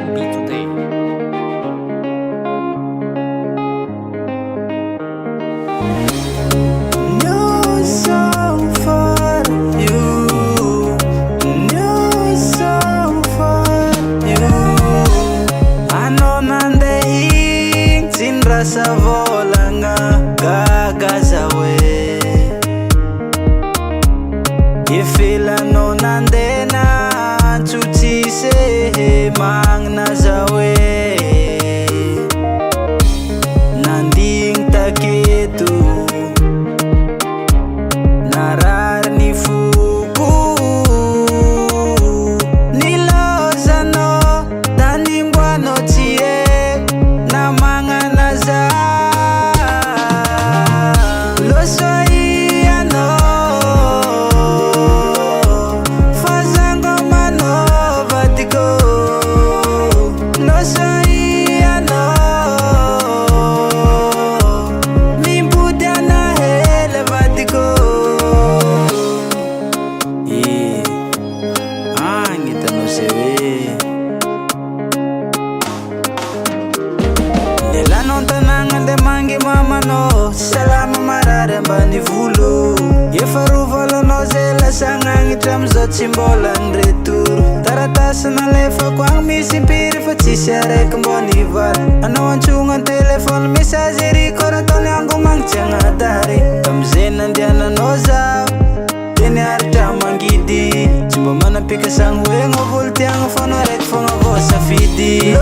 and be today. New song for you. New song for you. Ano nandehing sinrasa volanga gagazawe. Ifila no nandena tutise mang nazawe. Nanding taketu narar ni fugu nilozano taningwano tie na mga naza losoi ano fazango mano vatiko losoi ano mimbuda na hele vatiko. Ngita no sewe nela non tanangan de mangi mama no salama marare mbani vulu ye faru volo no zela sangang tram zo chimbola ndreturu taratas na lefa kwang misimpiri fa chisare kamboni val ano anchungan telefon message koratoni angu mangchanga tare kamzena ndiana no za tene arta mangidi chimbo mana pika sang wengo volti ang fono rek fongo vosa fidi.